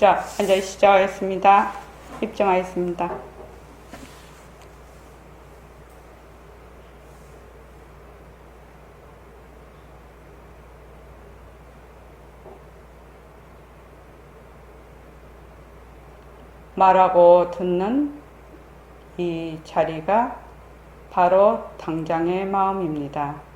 자, 앉아 시작하겠습니다. 입장하겠습니다. 말하고 듣는 이 자리가 바로 당장의 마음입니다.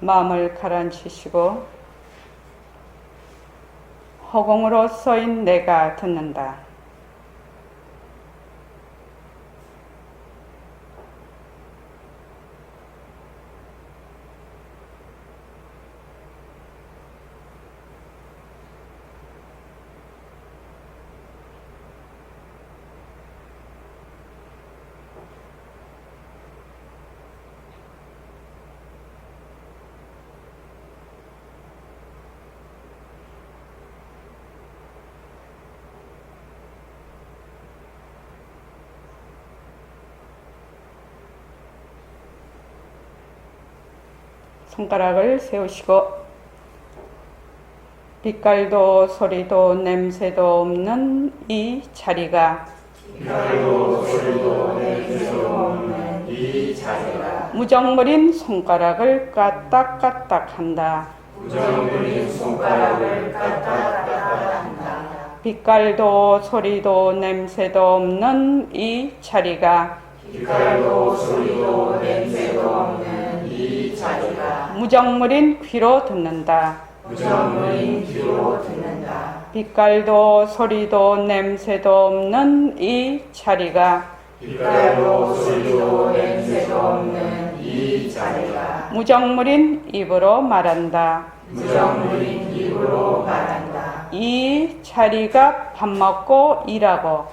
마음을 가라앉히시고 허공으로 쏘인 내가 듣는다. 손가락을 세우시고 빛깔도 소리도 냄새도 없는 이 자리가 무정물인 손가락을 까딱까딱한다. 빛깔도 소리도 냄새도 없는 이 자리가 무정물인 귀로 듣는다. 빛깔도 소리도 냄새도 없는 이 자리가 무정물인 입으로 말한다. 이 자리가 밥 먹고 일하고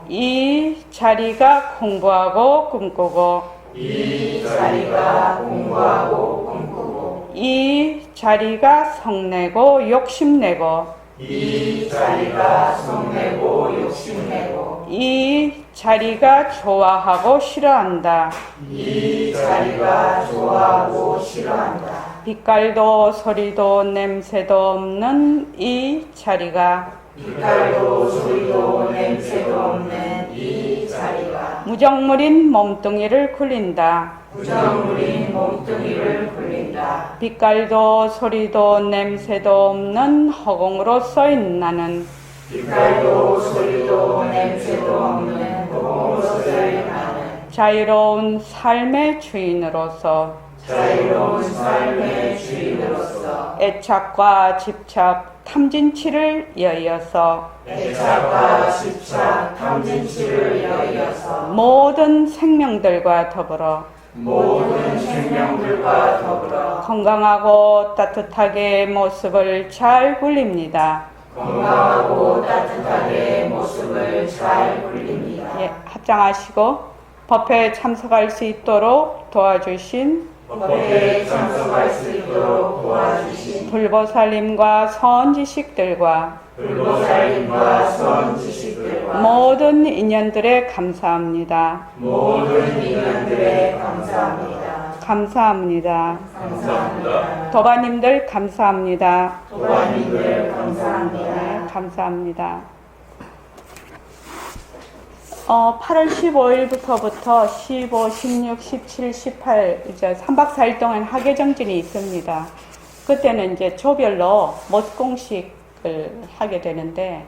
이 자리가 공부하고 꿈꾸고 이 자리가 성내고 욕심내고 이 자리가 좋아하고 싫어한다. 빛깔도 소리도 냄새도 없는 이 자리가 무정물인 몸뚱이를 굴린다. 빛깔도 소리도 냄새도 없는 허공으로 쏘인 나는 자유로운 삶의 주인으로서 애착과 집착, 탐진치를 여의어서 모든 생명들과 더불어 건강하고 따뜻하게 모습을 잘 굴립니다. 예, 합장하시고 법회에 참석할 수 있도록 도와주신 불보살님과 선지식들과 모든 인연들에 감사합니다. 감사합니다. 도바님들 감사합니다. 네, 감사합니다. 8월 15일부터부터 15, 16, 17, 18 이제 3박 4일 동안 학예정진이 있습니다. 그때는 이제 조별로 못공식을 하게 되는데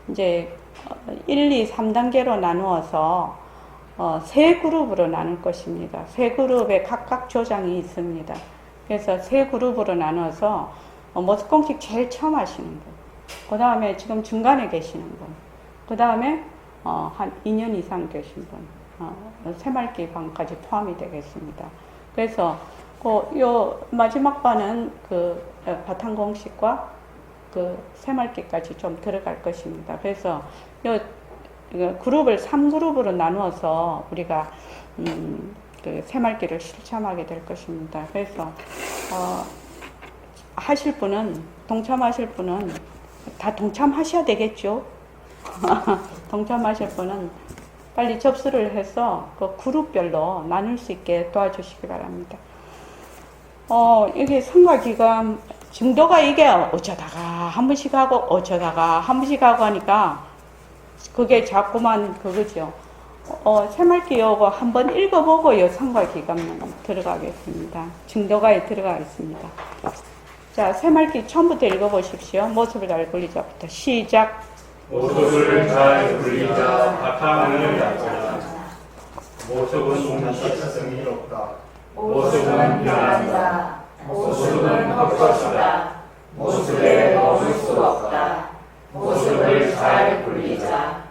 이제 1, 2, 3단계로 나누어서 세 그룹으로 나눌 것입니다. 세 그룹에 각각 조장이 있습니다. 그래서 세 그룹으로 나눠서 못공식 제일 처음 하시는 분, 그 다음에 지금 중간에 계시는 분, 그 다음에 한 2년 이상 계신 분, 새말기 반까지 포함이 되겠습니다. 그래서 요 마지막 반은 그 바탕공식과 그 새말기까지 좀 들어갈 것입니다. 그래서 요 이거 그룹을 3그룹으로 나누어서 우리가 그 새말기를 실천하게 될 것입니다. 그래서 하실 분은 동참하실 분은 다 동참하셔야 되겠죠. 동참하실 분은 빨리 접수를 해서 그 그룹별로 나눌 수 있게 도와주시기 바랍니다. 이게 성가기가 증도가 이게 어쩌다가 한 번씩 하고 어쩌다가 한 번씩 하고 하니까 그게 자꾸만 그거죠. 새말기 요거 한번 읽어보고요. 성가기감 들어가겠습니다. 증도가에 들어가겠습니다. 자, 새말기 처음부터 읽어보십시오. 모습을 잘 굴리자부터 시작. 모습을 잘 굴리자 바탕을 얇거나 모습은 자체성이 없다. 모습은 변한다. 모습은 헛것이다. 모습에 머물 수 없다. 모습을 잘 굴리자.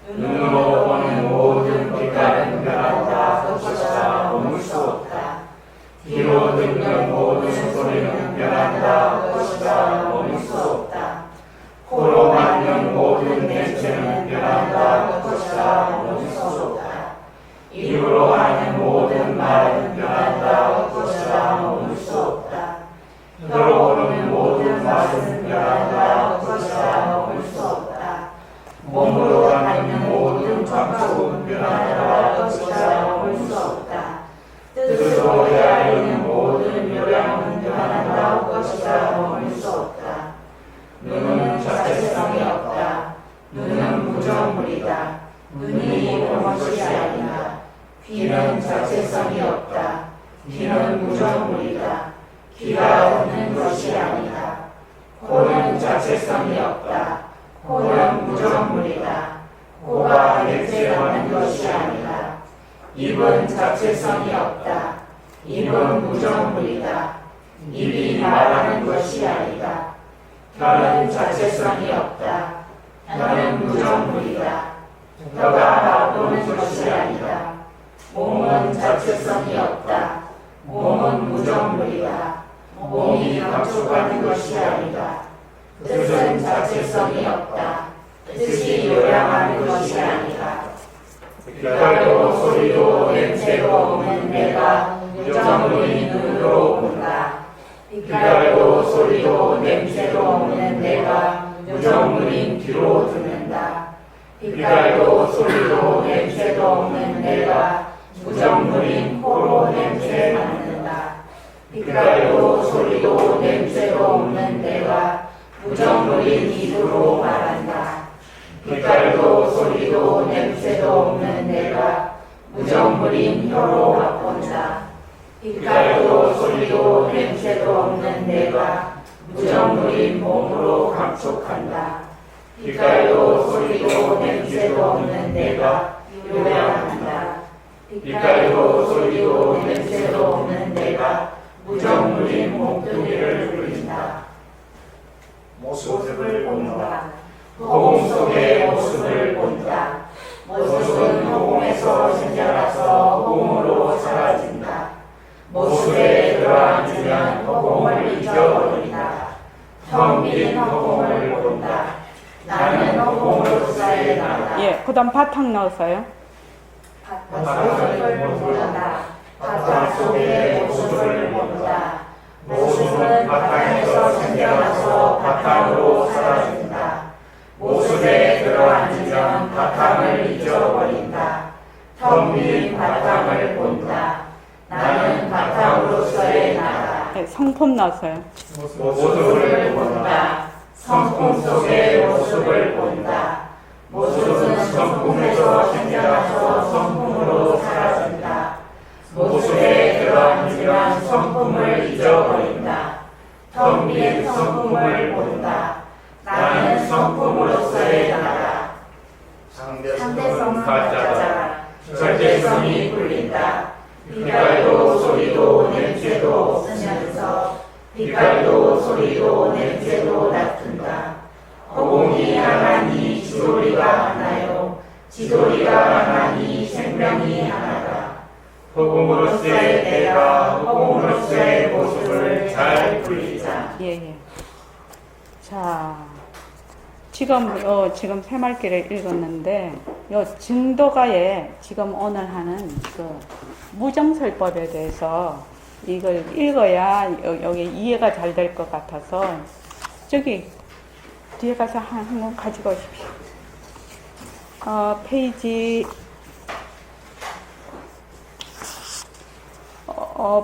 눈으로 보는 모든 빛깔은 변한다. 헛것이다. 머물 수 없다. 귀로 듣는 모든 소리는 변한다. 헛것이다. 머물 수 없다. 코로 맡는 모든 냄새는 변한다. 헛것이다. 머물 수 없다. 입으로 하는 모든 말은 변한다. 헛것이다. 머물 수 없다. 혀로 오는 모든 맛은 변한다. 헛것이다. 머물 수 없다. 몸으로 하는 모든 감촉은 변한다. 헛것이다. 머물 수 없다. 뜻으로 헤아리는 모든 요량은 변한다. 헛것이다. 머물 수 없다. 눈은 자체성이 없다. 눈은 무정물이다. 눈이 보는 것이 아니다. 귀는 자체성이 없다. 귀는 무정물이다. 귀가 듣는 것이 아니다. 코는 자체성이 없다. 코는 무정물이다. 코가 냄새 맡는 것이 아니다. 입은 자체성이 없다. 입은 무정물이다. 입이 말하는 것이 아니다. 혀는 자체성이 없다. 혀는 무정물이다. 혀가 맛보는 것이 아니다. 몸은 자체성이 없다. 몸은 무정물이다. 몸이 감촉하는 것이 아니다. 뜻은 자체성이 없다. 뜻이 요량하는 것이 아니다. 빛깔도 소리도 냄새도 없는 내가 무정물인 눈으로 본다. 빛깔도 소리도 냄새도 없는 내가 무정물인 귀로 듣는다. 빛깔도 소리도 냄새도 없는 내가 무정물인 코로 냄새 맡는다. 빛깔도 소리도 냄새도 없는 내가 무정물인 입으로 말한다. 빛깔도 소리도 냄새도 없는 내가 무정물인 혀로 맛본다. 빛깔도 소리도 냄새도 없는 내가 무정물인 몸으로 감촉한다. 빛깔도 소리도 냄새도 없는 내가 요량한다. 빛깔도 소리도 냄새도 없는 내가 무정물인 몸뚱이를 굴린다. 모습을 본다. 허공 속의 모습을 본다. 모습은 허공에서 생겨나서 허공으로 사라진다. 모습에 들어앉으면 허공을 잊어버린다. 텅 빈 허공을 본다. 나는 허공으로서의 나다. 예, 그 다음 바탕 넣었어요. 바탕을 본다. 바탕 속의 모습을 본다. 모습은 바탕에서 생겨나서 바탕으로 사라진다. 모습에 들어앉으면 바탕을 잊어버린다. 텅 빈 바탕을 본다. 나는 바탕으로서의 나다. 예, 성품 넣었어요. 모습을 본다. 성품 속의 모습을 본다. 모습은 성품에서 생겨나서 성품으로 사라진다. 모습에 들어앉으면 성품을 잊어버린다. 텅 빈 성품을 본다. 나는 성품으로서의 나다. 상대성은 가짜다. 절대성이 굴린다. 빛깔도 소리도 냄새도 없으면서 빛깔도 소리도 냄새도 다툰다. 허공이 하나니 지도리가 하나요. 지도리가 하나니 생명이 하나다. 허공으로서의 내가 허공으로서의 모습을 잘 굴리자. 예. 자, 지금 새말기를 읽었는데, 증도가에 지금 오늘 하는 그 무정설법에 대해서 이걸 읽어야 여기 이해가 잘 될 것 같아서, 저기 뒤에 가서 한번 가지고 오십시오. 페이지,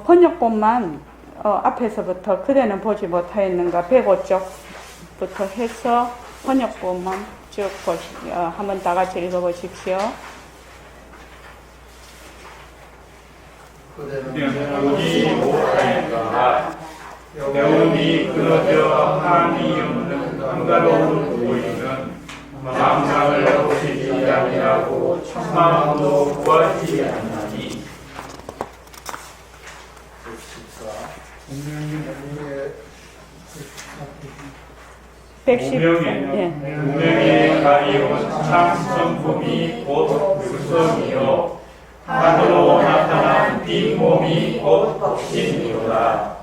번역본만 앞에서부터 그대는 보지 못하였는가 105쪽부터 해서 번역본만 쭉 한번 다 같이 읽어보십시오. 그대는 보지 못하였는가 배움이 끊어져 함이 없는 한가로운 보이는 망상을 없애지 아니하고 천마음도 구하지 않나니 110. 운명에 가리운 참 성품이 곧 불성이요 하늘로 나타난 빈몸이 곧 법신이로다.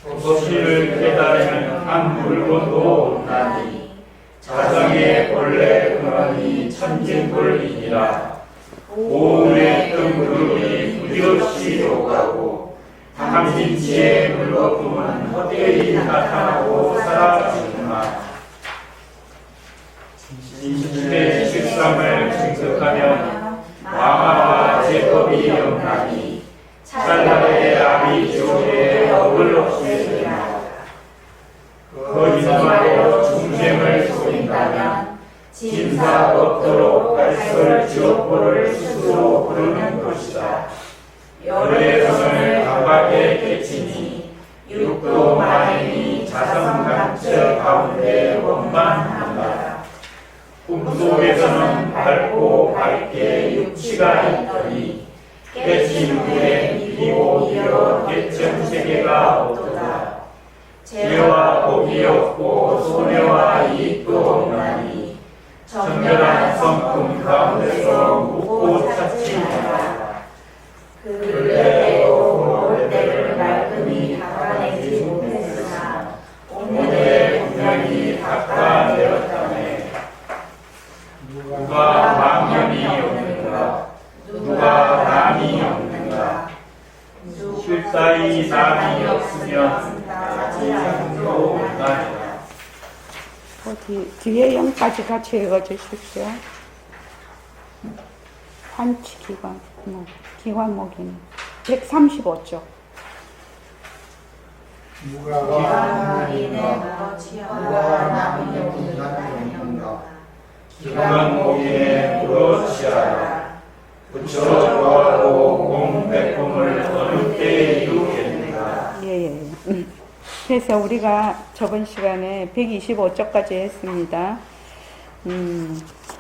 법신을 깨달으면 한 물건도 없나니 자성의 본래 근원이 천진불이니라. 오운의 뜬 그룹이 부지없이 오가고 탐진치의 물거품은 헛되이 나타나고 사라지구나. 진실의 실상을 증득하면 마마와 제법이 없나니 찰나의 아비지옥의 업을 없애리라. 거짓말로 중생을 속인다면 진사 없도록 갈설 지옥불을 스스로 부르는 것이다. 열의 선을 강하게 깨치니 육도 만행이 자성감체 가운데 원만한다. 꿈속에서는 밝고 밝게 육치가 있더니 깨친 후에 미고 미어 개천세계가 없도다. 죄와 복이 없고 손해와 이익도 없나니 정결한 성품 가운데서 묻고 찾지 말라. 근래에도 올 때를 말끔히 닦아내지 못했으나 오늘의 분명히 닦아내었다네. 누가 망념이 없는가? 누가 남이 없는가? 실사이 남이 없으면 자지상도 나리라. 뒤에 0까지 같이 읽어주십시오. 한치기관, 기관목이네. 135쪽. 누가 이는 무엇이와 남이 없는가 기관목인의 무엇이하라. 부처 구하고 공백품을 어느 때에 이루겠는가. 예. 그래서 우리가 저번 시간에 125쪽까지 했습니다.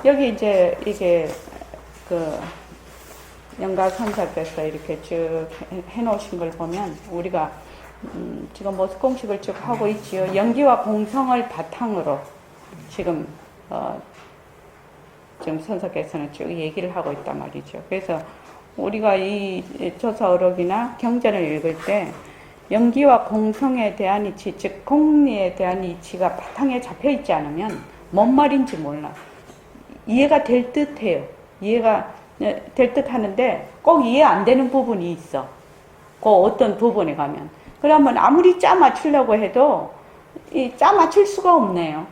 여기 이제 이게 영가선사께서 이렇게 쭉 해놓으신 걸 보면 우리가 지금 모습공식을 쭉 하고 있지요. 연기와 공성을 바탕으로 지금 선사께서는 쭉 얘기를 하고 있단 말이죠. 그래서 우리가 이 조사어록이나 경전을 읽을 때 연기와 공성에 대한 이치, 즉 공리에 대한 이치가 바탕에 잡혀 있지 않으면 뭔 말인지 몰라. 이해가 될 듯해요. 이해가 될 듯하는데 꼭 이해 안 되는 부분이 있어. 그 어떤 부분에 가면. 그러면 아무리 짜 맞추려고 해도 이 짜 맞출 수가 없네요.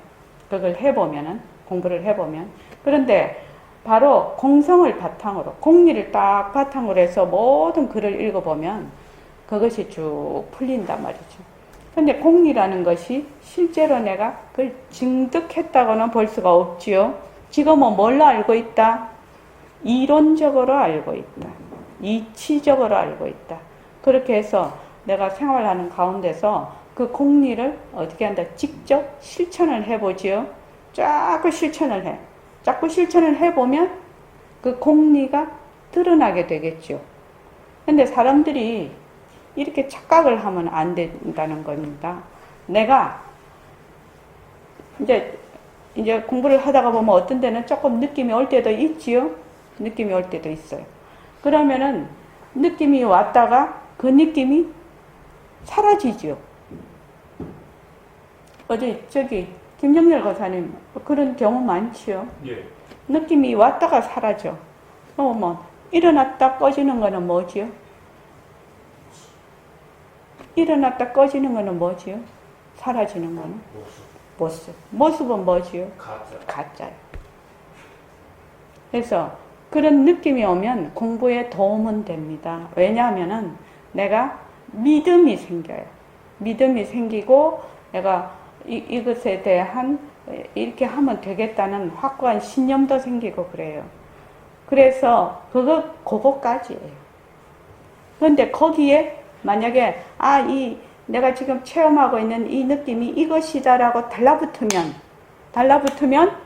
그걸 해보면은, 공부를 해보면. 그런데 바로 공성을 바탕으로, 공리를 딱 바탕으로 해서 모든 글을 읽어보면 그것이 쭉 풀린단 말이죠. 근데 공리라는 것이 실제로 내가 그걸 증득했다고는 볼 수가 없지요. 지금은 뭘로 알고 있다? 이론적으로 알고 있다. 이치적으로 알고 있다. 그렇게 해서 내가 생활하는 가운데서 그 공리를 어떻게 한다? 직접 실천을 해보지요. 자꾸 실천을 해. 자꾸 실천을 해보면 그 공리가 드러나게 되겠죠. 근데 사람들이 이렇게 착각을 하면 안 된다는 겁니다. 내가 이제 공부를 하다가 보면 어떤 데는 조금 느낌이 올 때도 있지요. 느낌이 올 때도 있어요. 그러면은 느낌이 왔다가 그 느낌이 사라지죠. 어제 저기 김정렬 거사님 그런 경우 많지요. 예. 느낌이 왔다가 사라져. 뭐 일어났다 꺼지는 거는 뭐지요? 일어났다 꺼지는 거는 뭐지요? 사라지는 거는? 모습. 모습은 뭐지요? 가짜. 가짜요. 그래서 그런 느낌이 오면 공부에 도움은 됩니다. 왜냐하면은 내가 믿음이 생겨요. 믿음이 생기고 내가 이것에 대한 이렇게 하면 되겠다는 확고한 신념도 생기고 그래요. 그래서 그거까지예요. 그런데 거기에 만약에 내가 지금 체험하고 있는 이 느낌이 이것이다라고 달라붙으면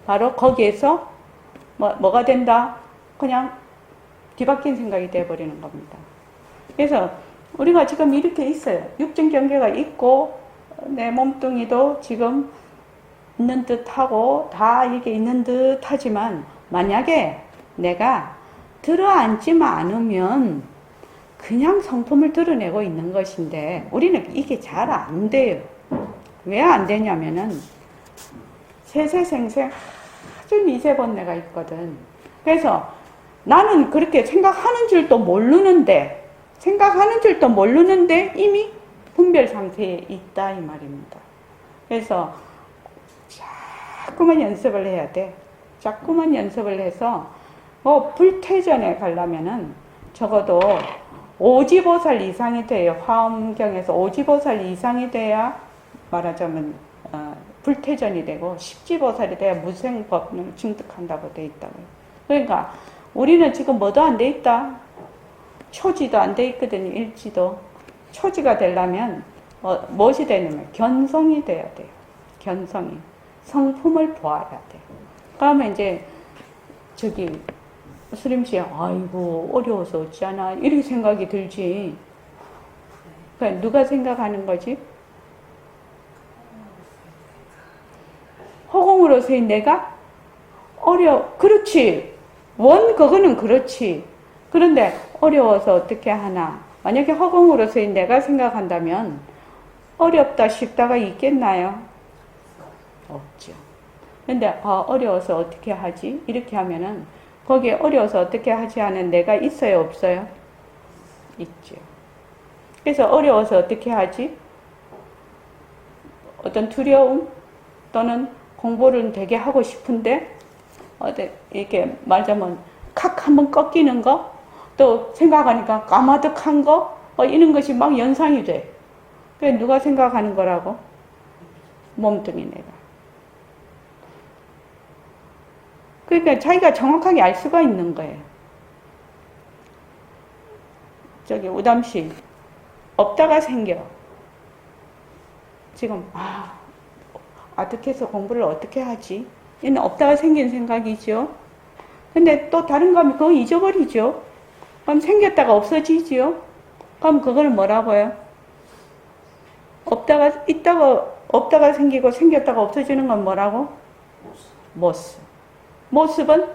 바로 거기에서 뭐가 된다? 그냥 뒤바뀐 생각이 돼버리는 겁니다. 그래서 우리가 지금 이렇게 있어요. 육정 경계가 있고 내 몸뚱이도 지금 있는 듯하고 다 이게 있는 듯하지만 만약에 내가 들어앉지만 않으면 그냥 성품을 드러내고 있는 것인데 우리는 이게 잘 안 돼요. 왜 안 되냐면은 세세생생 아주 미세번뇌가 있거든. 그래서 나는 그렇게 생각하는 줄도 모르는데 이미 분별 상태에 있다 이 말입니다. 그래서 자꾸만 연습을 해야 돼. 자꾸만 연습을 해서 불퇴전에 가려면은 적어도 오지보살 이상이 돼요. 화엄경에서 오지보살 이상이 돼야 말하자면 불퇴전이 되고 십지보살이 돼야 무생법을 증득한다고 돼 있다고요. 그러니까 우리는 지금 뭐도 안 돼 있다. 초지도 안 돼 있거든요. 일지도. 초지가 되려면 무엇이 되냐면 견성이 돼야 돼요. 견성이. 성품을 보아야 돼. 그러면 이제 수림씨 아이고 어려워서 어찌하나 이렇게 생각이 들지. 그러니까 누가 생각하는 거지? 허공으로서의 내가 그렇지. 그거는 그렇지. 그런데 어려워서 어떻게 하나. 만약에 허공으로서의 내가 생각한다면 어렵다 쉽다가 있겠나요? 없죠. 근데 어려워서 어떻게 하지? 이렇게 하면은 거기에 어려워서 어떻게 하지 하는 내가 있어요 없어요? 있죠. 그래서 어려워서 어떻게 하지? 어떤 두려움 또는 공부를 되게 하고 싶은데 이렇게 말하자면 칵 한번 꺾이는 거, 또 생각하니까 까마득한 거, 이런 것이 막 연상이 돼. 그게 누가 생각하는 거라고? 몸뚱이 내가. 그러니까 자기가 정확하게 알 수가 있는 거예요. 우담씨 없다가 생겨. 지금 어떻게 해서 공부를 어떻게 하지? 얘는 없다가 생긴 생각이죠. 근데 또 다른 감이 그거 잊어버리죠. 그럼 생겼다가 없어지죠. 그럼 그걸 뭐라고요? 없다가 생기고 생겼다가 없어지는 건 뭐라고? 모습. 모습은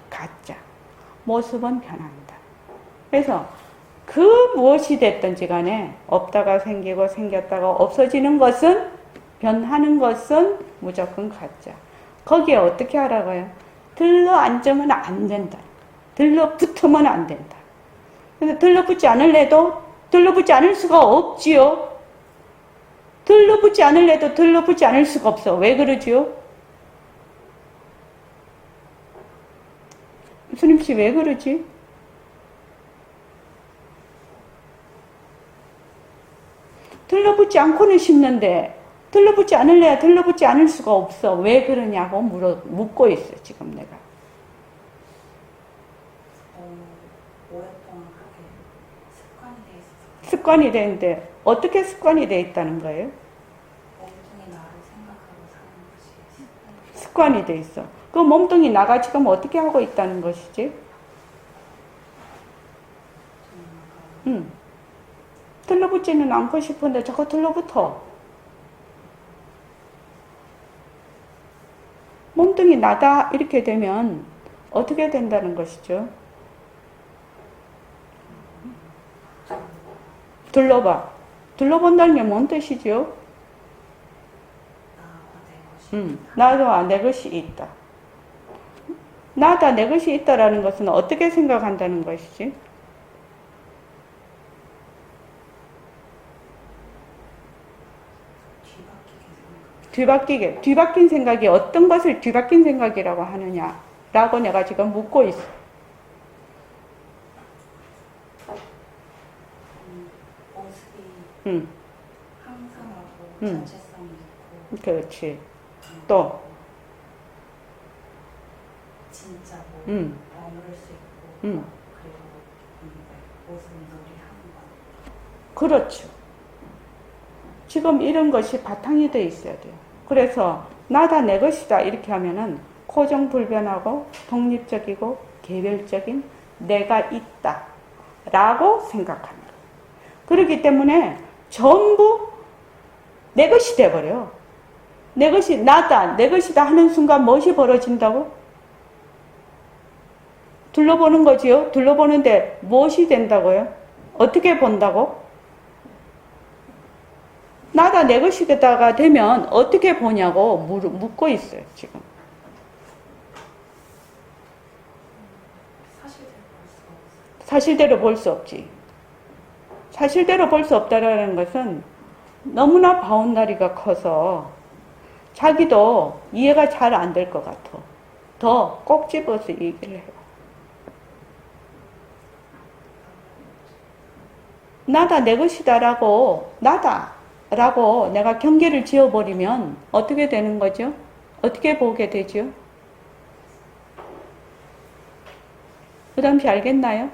가짜. 모습은 변한다. 그래서 그 무엇이 됐든지 간에 없다가 생기고 생겼다가 없어지는 것은, 변하는 것은 무조건 가짜. 거기에 어떻게 하라고요? 들러 앉으면 안 된다. 들러 붙으면 안 된다. 그래서 들러붙지 않을래도 들러붙지 않을 수가 없지요. 들러붙지 않을래도 들러붙지 않을 수가 없어. 왜 그러지요? 스님씨 왜 그러지? 들러붙지 않고는 싶는데 들러붙지 않을래야 들러붙지 않을 수가 없어. 왜 그러냐고 묻고 있어 지금 내가. 오랫동안 하게 습관이 돼 있어서. 습관이 되는데 어떻게 습관이 돼 있다는 거예요? 몸뚱이 나를 생각하고 사는 것이 습관이 돼 있어. 그 몸뚱이 나가 지금 어떻게 하고 있다는 것이지? 들러붙지는 않고 싶은데 자꾸 들러붙어. 몸뚱이 나다 이렇게 되면 어떻게 된다는 것이죠? 둘러봐. 둘러본다는 게 뭔 뜻이죠? 나도 내 것이 있다. 나다 내 것이 있다라는 것은 어떻게 생각한다는 것이지? 뒤바뀐 생각이 어떤 것을 뒤바뀐 생각이라고 하느냐라고 내가 지금 묻고 있어. 모습이 항상하고 자체성이 있고 그렇지. 또 진짜고 머무를 수 있고 그리고 모습이 놀이하는 거. 그렇죠. 지금 이런 것이 바탕이 돼 있어야 돼요. 그래서 나다 내 것이다 이렇게 하면은 고정불변하고 독립적이고 개별적인 내가 있다 라고 생각합니다. 그렇기 때문에 전부 내 것이 돼버려요. 내 것이 나다 내 것이다 하는 순간 무엇이 벌어진다고? 둘러보는 거지요. 둘러보는데 무엇이 된다고요? 어떻게 본다고? 나다 내 것이다가 되면 어떻게 보냐고 묻고 있어요, 지금. 사실대로 볼 수 없지. 사실대로 볼 수 없다라는 것은 너무나 바운다리가 커서 자기도 이해가 잘 안 될 것 같아. 더 꼭 집어서 얘기를 해요. 나다 내 것이다라고 나다라고 내가 경계를 지어버리면 어떻게 되는 거죠? 어떻게 보게 되죠? 그 다음에 알겠나요?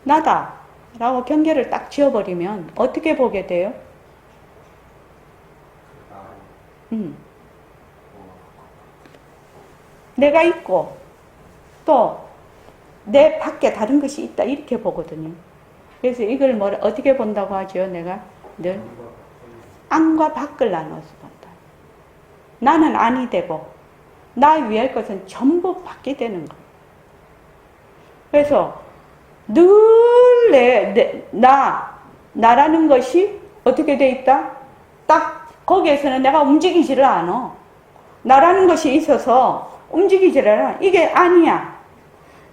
나다라고 경계를 딱 지어버리면 어떻게 보게 돼요? 내가 있고 또 내 밖에 다른 것이 있다 이렇게 보거든요. 그래서 이걸 어떻게 본다고 하죠? 내가 늘 안과 밖을 나눠서 본다. 나는 안이 되고 나 위할 것은 전부 밖이 되는 거예요. 그래서 늘 나라는 것이 어떻게 돼 있다? 딱 거기에서는 내가 움직이지를 않아. 나라는 것이 있어서 움직이지를 않아. 이게 아니야.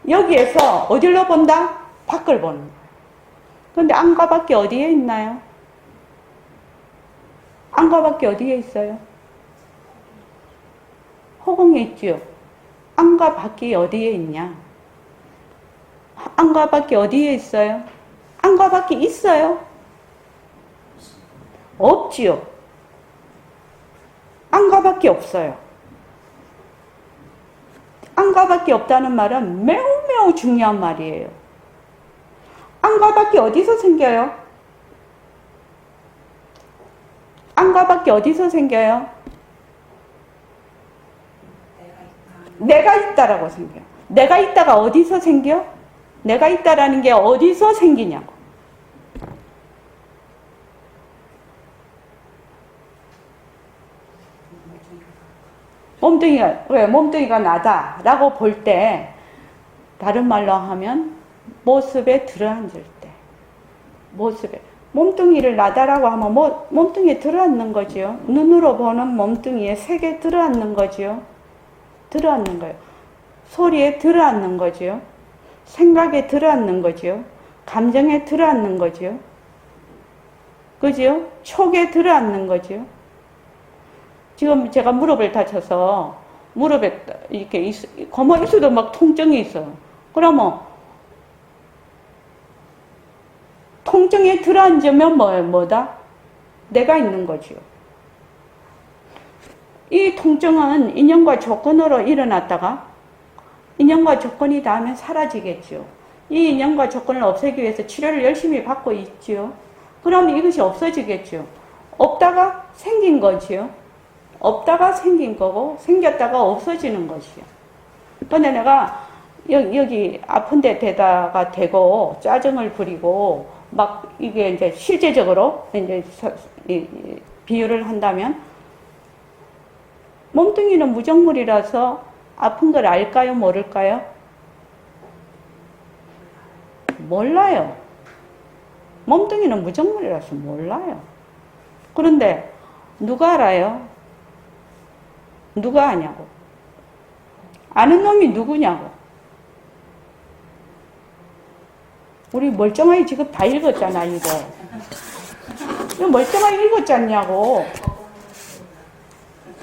여기에서 어디로 본다? 밖을 보는 거야. 그런데 안과 밖이 어디에 있나요? 안과 밖이 어디에 있어요? 허공에 있지요. 안과 밖이 어디에 있냐? 안과 밖이 어디에 있어요? 안과 밖이 있어요? 없지요. 안과 밖이 없어요. 안과 밖이 없다는 말은 매우 중요한 말이에요. 안과 밖이 어디서 생겨요? 안과 밖이 어디서 생겨요? 내가 있다라고 생겨요. 내가 있다가 어디서 생겨? 내가 있다라는 게 어디서 생기냐고. 몸뚱이가 나다라고 볼 때, 다른 말로 하면 모습에 들어앉을 때, 몸뚱이를 나다라고 하면 몸뚱이에 들어앉는 거지요. 눈으로 보는 몸뚱이에 색에 들어앉는 거지요. 들어앉는 거예요. 소리에 들어앉는 거지요. 생각에 들어앉는 거지요. 감정에 들어앉는 거지요. 그지요? 촉에 들어앉는 거지요. 지금 제가 무릎을 다쳐서 무릎에 이렇게 가만히 있어도 막 통증이 있어요. 그러면 통증에 들어앉으면 뭐다? 내가 있는 거지요. 이 통증은 인연과 조건으로 일어났다가 인연과 조건이 닿으면 사라지겠죠. 이 인연과 조건을 없애기 위해서 치료를 열심히 받고 있지요. 그러면 이것이 없어지겠죠. 없다가 생긴 거지요. 없다가 생긴 거고 생겼다가 없어지는 것이요. 근데 내가 여기 아픈 데 대다가 대고 짜증을 부리고 막 이게 이제 실제적으로 이제 비유를 한다면 몸뚱이는 무정물이라서 아픈 걸 알까요? 모를까요? 몰라요. 몸뚱이는 무정물이라서 몰라요. 그런데 누가 알아요? 누가 아냐고. 아는 놈이 누구냐고. 우리 멀쩡하게 지금 다 읽었잖아, 이거. 이거 멀쩡하게 읽었지 않냐고.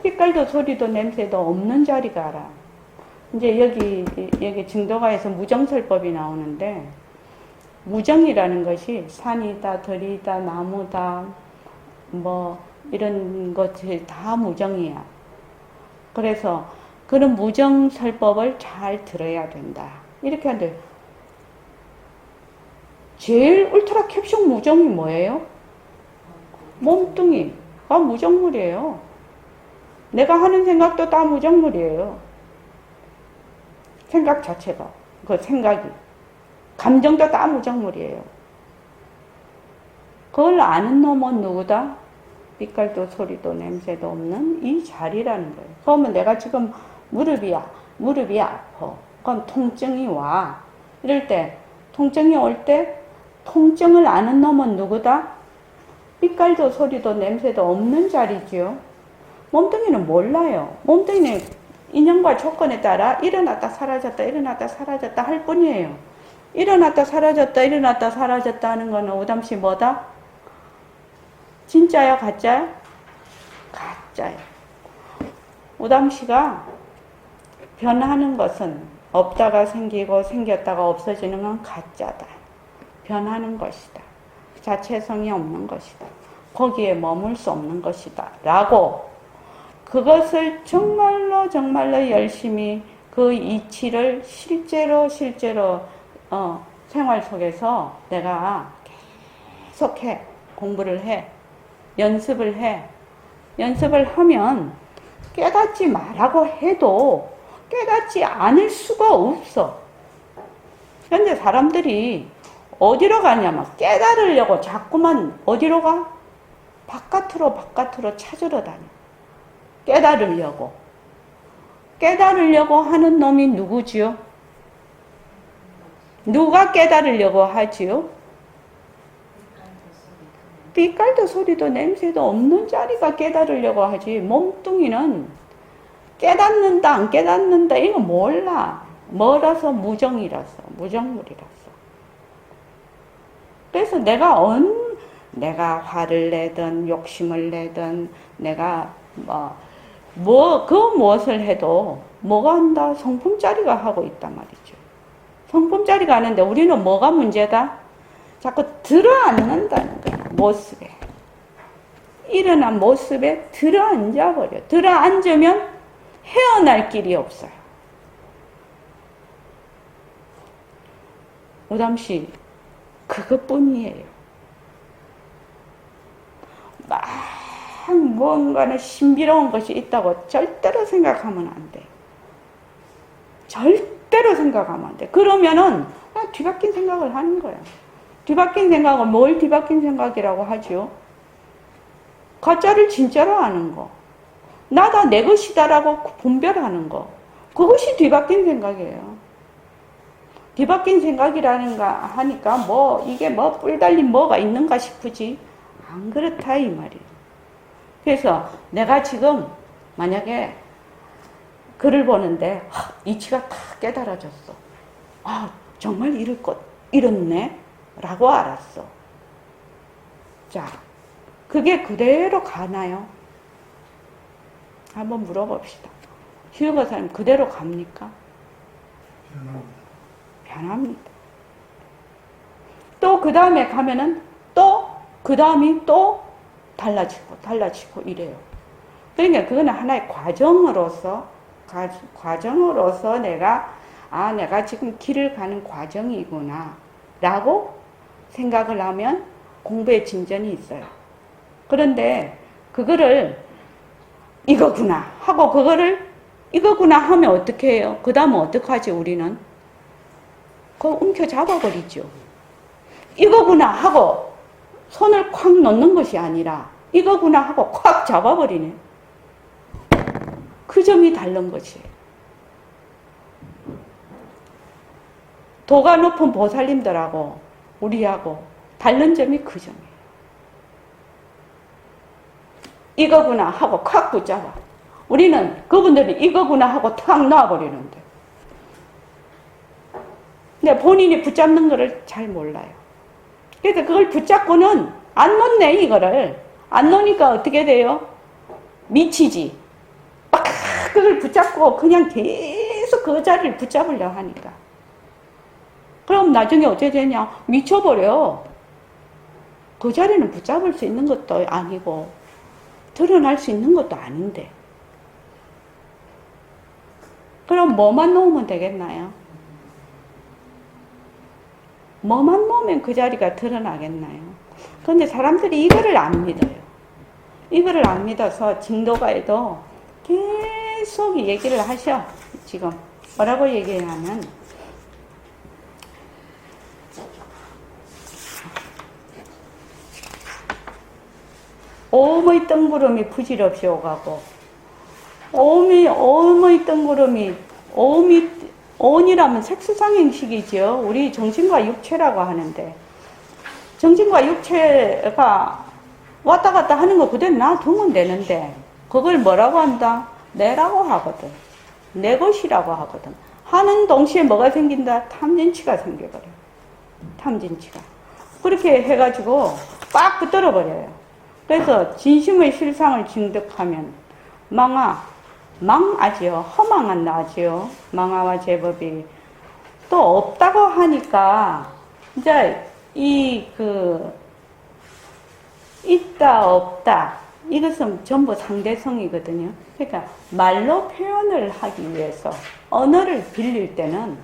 빛깔도 소리도 냄새도 없는 자리가 알아. 이제 여기 증도가에서 무정설법이 나오는데, 무정이라는 것이 산이다, 들이다, 나무다, 뭐, 이런 것들이 다 무정이야. 그래서 그런 무정설법을 잘 들어야 된다. 이렇게 하는데, 제일 울트라 캡슐 무정이 뭐예요? 몸뚱이가 무정물이에요. 내가 하는 생각도 다 무정물이에요. 생각 자체가, 그 생각이. 감정도 다 무정물이에요. 그걸 아는 놈은 누구다? 빛깔도 소리도 냄새도 없는 이 자리라는 거예요. 그러면 내가 지금 무릎이 아파. 그럼 통증이 와. 이럴 때, 통증이 올 때, 통증을 아는 놈은 누구다? 빛깔도 소리도 냄새도 없는 자리지요. 몸뚱이는 몰라요. 몸뚱이는 인연과 조건에 따라 일어났다 사라졌다 일어났다 사라졌다 할 뿐이에요. 일어났다 사라졌다 일어났다 사라졌다 하는 거는 오담시 뭐다? 진짜야 가짜야? 가짜야. 오담시가 변하는 것은 없다가 생기고 생겼다가 없어지는 건 가짜다. 변하는 것이다. 자체성이 없는 것이다. 거기에 머물 수 없는 것이다. 라고 그것을 정말로 열심히 그 이치를 실제로 생활 속에서 내가 계속해. 공부를 해. 연습을 해. 연습을 하면 깨닫지 말라고 해도 깨닫지 않을 수가 없어. 현재 사람들이 어디로 가냐면 깨달으려고 자꾸만 어디로 가? 바깥으로 찾으러 다녀. 깨달으려고 하는 놈이 누구지요? 누가 깨달으려고 하지요? 빛깔도 소리도 냄새도 없는 자리가 깨달으려고 하지. 몸뚱이는 깨닫는다 안 깨닫는다 이거 몰라. 뭐라서 무정이라서 무정물이라서. 그래서 내가 화를 내든 욕심을 내든 내가 그 무엇을 해도 뭐가 한다? 성품짜리가 하고 있단 말이죠. 성품짜리가 하는데 우리는 뭐가 문제다? 자꾸 들어앉는다는 거야. 모습에. 일어난 모습에 들어앉아버려. 들어앉으면 헤어날 길이 없어요. 오담시 그것뿐이에요. 막 무언가는 신비로운 것이 있다고 절대로 생각하면 안 돼. 절대로 생각하면 안 돼. 그러면은 뒤바뀐 생각을 하는 거야. 뒤바뀐 생각은 뭘 뒤바뀐 생각이라고 하죠? 가짜를 진짜로 아는 거. 나다 내 것이다라고 분별하는 거. 그것이 뒤바뀐 생각이에요. 뒤바뀐 생각이라는가 하니까 이게 뿔 달린 뭐가 있는가 싶으지. 안 그렇다 이 말이에요. 그래서 내가 지금 만약에 글을 보는데 이치가 다 깨달아졌어. 정말 이렇네 라고 알았어. 자, 그게 그대로 가나요? 한번 물어봅시다. 휴거사님 그대로 갑니까? 변합니다. 또 그 다음에 가면은 또 그 다음이 또 달라지고 이래요. 그러니까 그거는 하나의 과정으로서 내가 지금 길을 가는 과정이구나 라고 생각을 하면 공부에 진전이 있어요. 그런데 그거를 이거구나 하고 그거를 이거구나 하면 어떻게 해요? 그 다음은 어떡하지 우리는? 그거 움켜 잡아버리죠. 이거구나 하고 손을 콱 놓는 것이 아니라 이거구나 하고 콱 잡아버리네. 그 점이 다른 것이에요. 도가 높은 보살님들하고 우리하고 다른 점이 그 점이에요. 이거구나 하고 콱 붙잡아. 우리는 그분들이 이거구나 하고 탁 놔버리는데. 근데 본인이 붙잡는 거를 잘 몰라요. 그래서 그걸 붙잡고는 안 놓네, 이거를. 안 놓으니까 어떻게 돼요? 미치지. 막 그걸 붙잡고 그냥 계속 그 자리를 붙잡으려 하니까. 그럼 나중에 어떻게 되냐? 미쳐버려. 그 자리는 붙잡을 수 있는 것도 아니고 드러날 수 있는 것도 아닌데. 그럼 뭐만 놓으면 되겠나요? 뭐만 놓으면 그 자리가 드러나겠나요? 그런데 사람들이 이거를 안 믿어요. 이거를 안 믿어서 진도가에도 계속 얘기를 하셔. 지금 뭐라고 얘기하냐면 오의 뜬구름이 부질없이 오가고 오의 뜬구름이 온이라면 색수상행식이죠. 우리 정신과 육체라고 하는데 정신과 육체가 왔다 갔다 하는 거 그대로 놔두면 되는데 그걸 뭐라고 한다? 내라고 하거든. 내 것이라고 하거든. 하는 동시에 뭐가 생긴다? 탐진치가 생겨버려. 탐진치가. 그렇게 해가지고 빡 붙들어 버려요. 그래서 진심의 실상을 증득하면 망아지요. 허망한 나지요. 망아와 제법이 또 없다고 하니까 이제 있다 없다 이것은 전부 상대성이거든요. 그러니까 말로 표현을 하기 위해서 언어를 빌릴 때는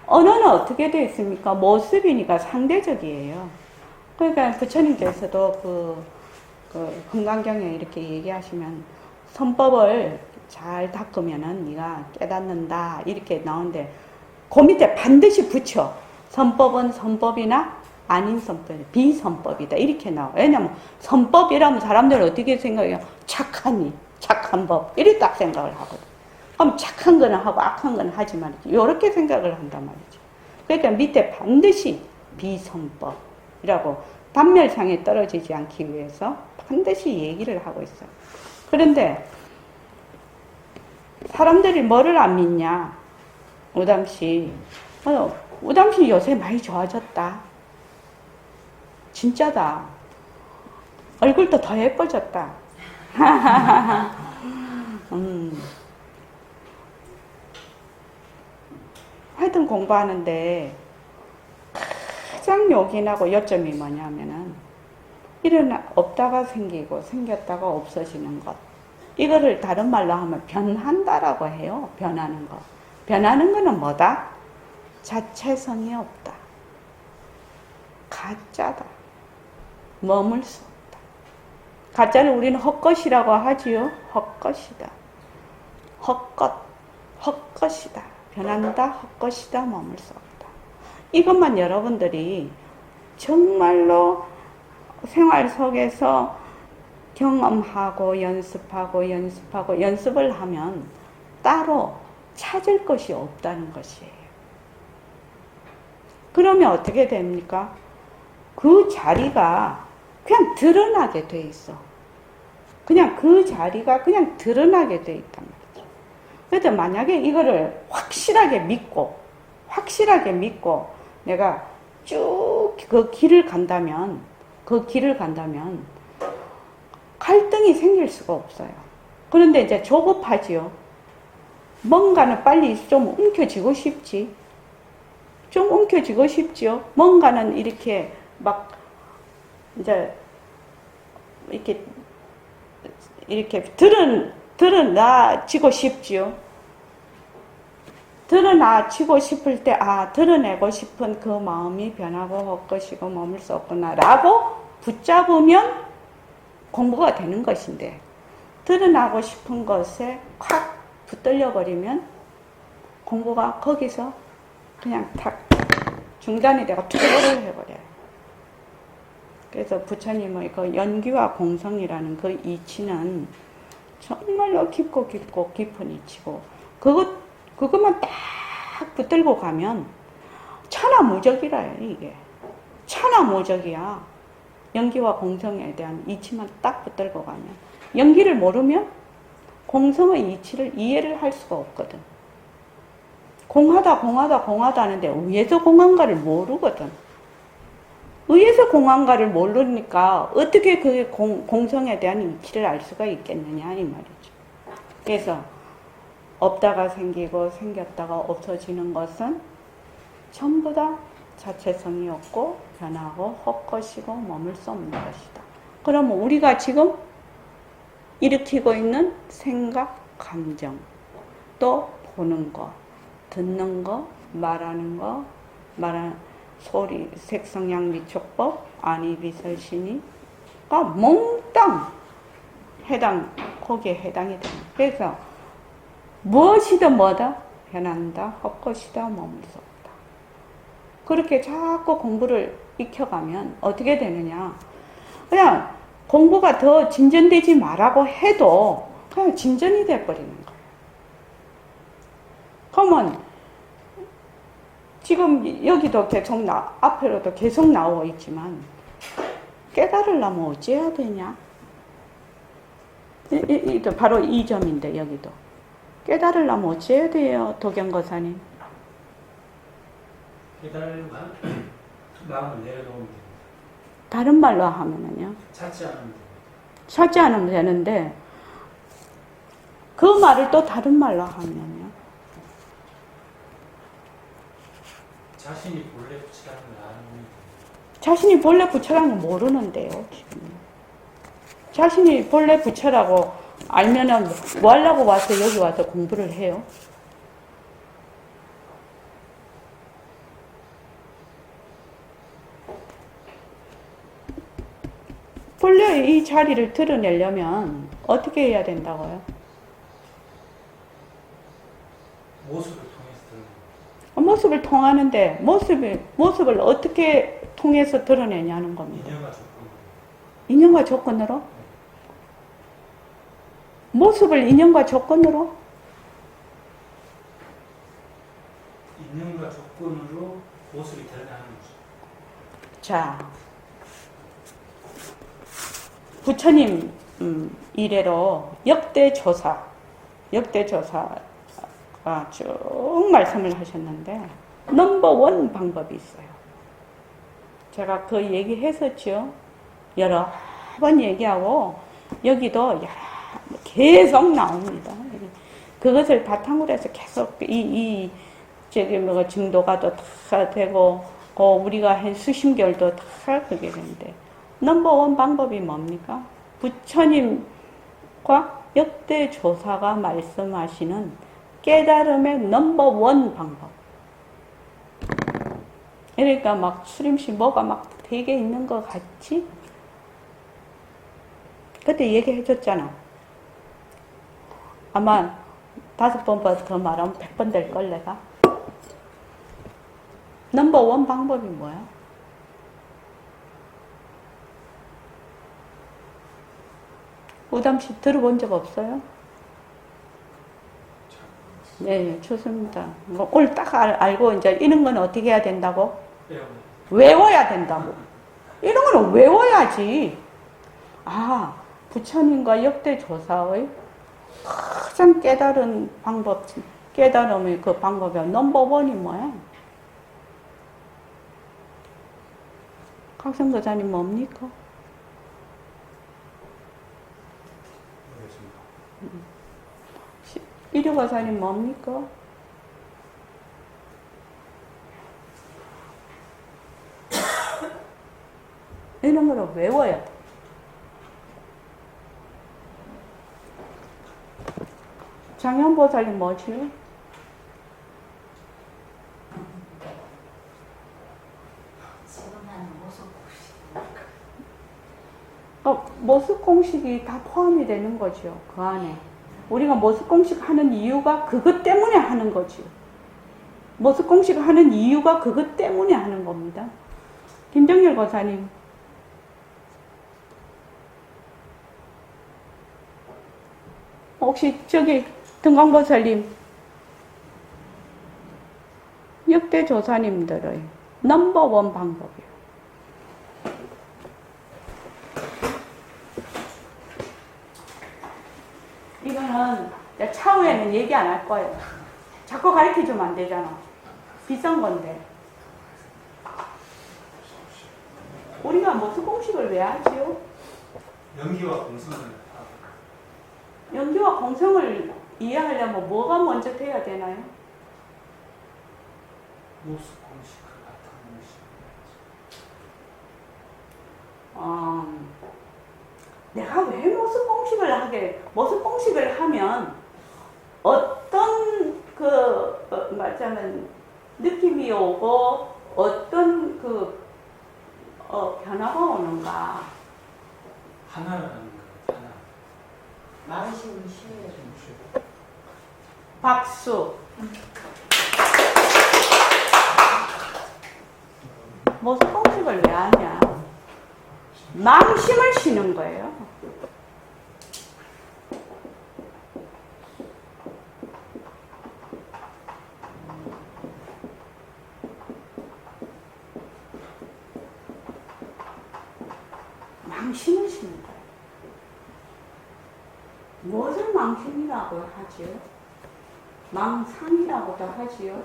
언어는 어떻게 되어 있습니까? 모습이니까 상대적이에요. 그러니까 부처님께서도 그 금강경에 이렇게 얘기하시면 선법을 잘 닦으면은 네가 깨닫는다 이렇게 나오는데 그 밑에 반드시 붙여. 선법은 선법이나 아닌 선법, 비선법이다 이렇게 나와. 왜냐면 선법이라면 사람들은 어떻게 생각해요? 착한 법 이렇게 딱 생각을 하거든. 그럼 착한 거는 하고 악한 거는 하지 말이지. 이렇게 생각을 한단 말이지. 그러니까 밑에 반드시 비선법이라고 단멸상에 떨어지지 않기 위해서 반드시 얘기를 하고 있어요. 그런데 사람들이 뭐를 안 믿냐? 우담씨 요새 많이 좋아졌다. 진짜다. 얼굴도 더 예뻐졌다. 하여튼 공부하는데 가장 요긴하고 요점이 뭐냐면은 없다가 생기고 생겼다가 없어지는 것. 이거를 다른 말로 하면 변한다라고 해요. 변하는 거. 변하는 거는 뭐다? 자체성이 없다. 가짜다. 머물 수 없다. 가짜를 우리는 헛것이라고 하지요. 헛것이다. 헛것이다. 변한다. 헛것이다. 머물 수 없다. 이것만 여러분들이 정말로 생활 속에서 경험하고 연습을 하면 따로 찾을 것이 없다는 것이에요. 그러면 어떻게 됩니까? 그 자리가 그냥 드러나게 돼 있어. 그냥 그 자리가 그냥 드러나게 돼 있단 말이죠. 그래서 만약에 이거를 확실하게 믿고 내가 쭉 그 길을 간다면 갈등이 생길 수가 없어요. 그런데 이제 조급하지요. 뭔가는 빨리 좀 움켜쥐고 싶지. 뭔가는 이렇게 막 이제 이렇게 드러나지고 싶지요. 드러나지고 싶을 때 드러내고 싶은 그 마음이 변하고 헛것이고 머물 수 없구나 라고 붙잡으면 공부가 되는 것인데 드러나고 싶은 것에 콱 붙들려 버리면 공부가 거기서 그냥 탁 중단이 되고 투구를 해버려요. 그래서 부처님의 그 연기와 공성이라는 그 이치는 정말로 깊고 깊은 이치고 그것만 딱 붙들고 가면 천하무적이라요. 이게 천하무적이야. 연기와 공성에 대한 이치만 딱 붙들고 가면 연기를 모르면 공성의 이치를 이해를 할 수가 없거든. 공하다 하는데 위에서 공한가를 모르거든. 위에서 공한가를 모르니까 어떻게 그 공성에 대한 이치를 알 수가 있겠느냐 이 말이죠. 그래서 없다가 생기고 생겼다가 없어지는 것은 전부 다 자체성이 없고 변하고 헛것이고 머물 수 없는 것이다. 그러면 우리가 지금 일으키고 있는 생각, 감정, 또 보는 거, 듣는 거, 말하는 거, 소리, 색성양 미촉법, 안이비설신이가 몽땅 거기에 해당이 됩니다. 그래서 무엇이든 뭐다? 변한다, 헛것이다, 머물 수 없다. 그렇게 자꾸 공부를 익혀가면 어떻게 되느냐? 그냥 공부가 더 진전되지 말라고 해도 그냥 진전이 돼버리는 거예요. 그러면 지금 여기도 계속 앞으로도 계속 나오고 있지만 깨달으려면 어찌해야 되냐? 바로 이 점인데 여기도 깨달으려면 어찌해야 돼요, 도경거사님? 깨달으면 마음을 내려놓으면 됩니다. 다른 말로 하면은요? 찾지 않으면 됩니다. 찾지 않으면 되는데 그 말을 또 다른 말로 하면요? 자신이 본래 부처라는 걸 아는 겁니다. 자신이 본래 부처라는 걸 모르는데요, 지금. 자신이 본래 부처라고 알면은 뭐 하려고 와서 여기 와서 공부를 해요? 본래 이 자리를 드러내려면 어떻게 해야 된다고요? 모습을 통해서 드러내는 모습을 통하는데 모습을 어떻게 통해서 드러내냐는 겁니다. 인연과 조건으로. 인연과 조건으로? 모습을 인연과 조건으로? 인연과 조건으로 모습이 드러나는 거죠. 자, 부처님 이래로 역대조사가 쭉 말씀을 하셨는데 넘버원 방법이 있어요. 제가 그 얘기 했었죠. 여러 번 얘기하고 여기도 계속 나옵니다. 그것을 바탕으로 해서 계속 증도가도 다 되고 우리가 한 수십 개월도 다 그게 되는데 넘버원 방법이 뭡니까? 부처님과 역대조사가 말씀하시는 깨달음의 넘버원 방법. 그러니까 막 수림씨 뭐가 막 되게 있는 것 같지? 그때 얘기해줬잖아. 아마 5번보다 더 말하면 100번 될걸 내가. 넘버원 방법이 뭐야? 우담씨 들어본 적 없어요? 네, 좋습니다. 오늘 딱 알고 이제 이런 건 어떻게 해야 된다고? 외워야 된다고. 이런 거는 외워야지. 아, 부처님과 역대조사의 가장 깨달은 방법, 깨달음의 그 방법이 넘버원이 뭐야? 각성도사님 뭡니까? 이류가사님 뭡니까? 이런 거를 외워야 돼. 장현보살님 뭐지요? 모습 공식이 다 포함이 되는 거죠. 그 안에. 우리가 모습 공식 하는 이유가 그것 때문에 하는 거죠. 모습 공식 하는 이유가 그것 때문에 하는 겁니다. 김정열 거사님. 혹시 저기 등광보살님, 역대조사님들의 넘버원 방법이에요. 이건 이거는 차후에는 얘기 안 할 거예요. 자꾸 가르쳐주면 안 되잖아. 비싼 건데. 우리가 무슨 공식을 왜 하지요? 연기와 공성을 하고 연기와 공성을 이해하려면 뭐가 먼저 돼야 되나요? 모습 공식과 같은 공식. 내가 왜 모습 공식을 하게, 모습 공식을 하면 어떤 말하자면 느낌이 오고 어떤 변화가 오는가. 하나라는 거 하나. 망심을 쉬어야죠. 박수. 모습 공식을 왜 하냐? 망심을 쉬는 거예요. 망심을 쉬는 거예요. 무엇을 망심이라고 하지요? 망상이라고도 하지요.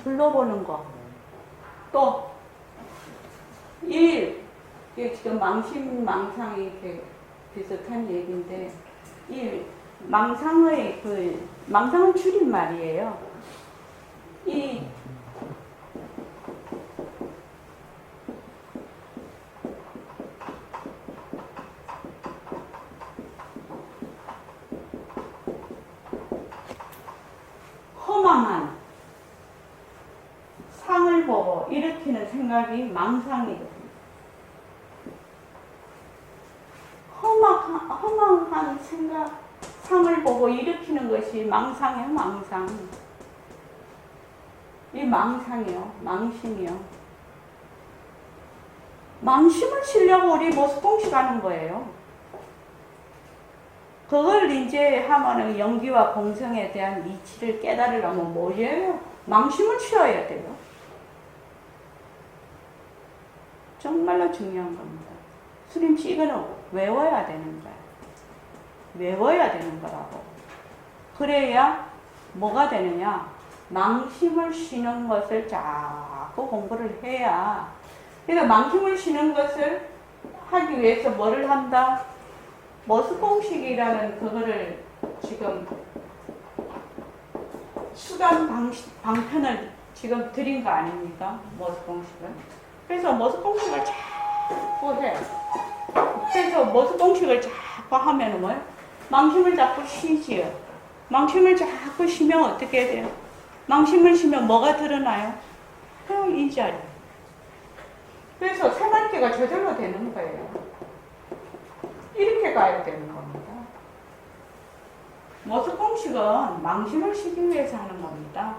둘러보는 거. 또, 이게 지금 망심, 망상이 이렇게 비슷한 얘기인데, 망상은 줄임말이에요. 허망한 상을 보고 일으키는 생각이 망상이거든요. 허망한 생각, 상을 보고 일으키는 것이 망상이에요, 망상. 이 망상이요, 망심이요. 망심을 쉬려고 우리 모습 공식하는 거예요. 그걸 이제 하면은 연기와 공성에 대한 이치를 깨달으려면 뭐예요? 망심을 쉬어야 돼요. 정말로 중요한 겁니다. 수림씨 이거는 외워야 되는 거야. 외워야 되는 거라고. 그래야 뭐가 되느냐? 망심을 쉬는 것을 자꾸 공부를 해야. 그래서 망심을 쉬는 것을 하기 위해서 뭐를 한다? 모습 공식이라는 그거를 지금 수단 방편을 지금 드린 거 아닙니까? 모습 공식은. 그래서 모습 공식을 자꾸 해. 그래서 모습 공식을 자꾸 하면은 뭐예요? 망심을 자꾸 쉬지요. 망심을 자꾸 쉬면 어떻게 돼요? 망심을 쉬면 뭐가 드러나요? 그냥 이 자리. 그래서 새말기가 저절로 되는 거예요. 이렇게 가야 되는 겁니다. 모습 공식은 망심을 쉬기 위해서 하는 겁니다.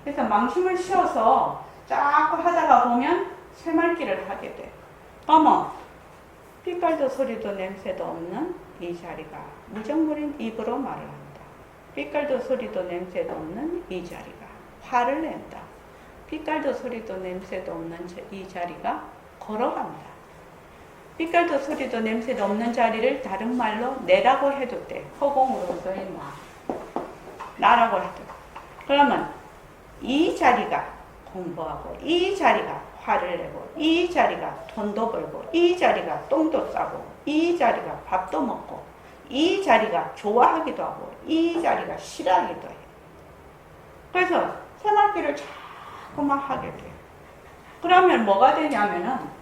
그래서 망심을 쉬어서 자꾸 하다가 보면 새말기를 하게 돼. 어머, 빛깔도 소리도 냄새도 없는 이 자리가 무정물인 입으로 말을 한다. 빛깔도 소리도 냄새도 없는 이 자리가 화를 낸다. 빛깔도 소리도 냄새도 없는 이 자리가 걸어간다. 빛깔도 소리도 냄새도 없는 자리를 다른 말로 내라고 해도 돼. 허공으로서의 나라고 해도 돼. 그러면 이 자리가 공부하고, 이 자리가 화를 내고, 이 자리가 돈도 벌고, 이 자리가 똥도 싸고, 이 자리가 밥도 먹고, 이 자리가 좋아하기도 하고, 이 자리가 싫어하기도 해. 그래서 새말기를 자꾸만 하게 돼. 그러면 뭐가 되냐면은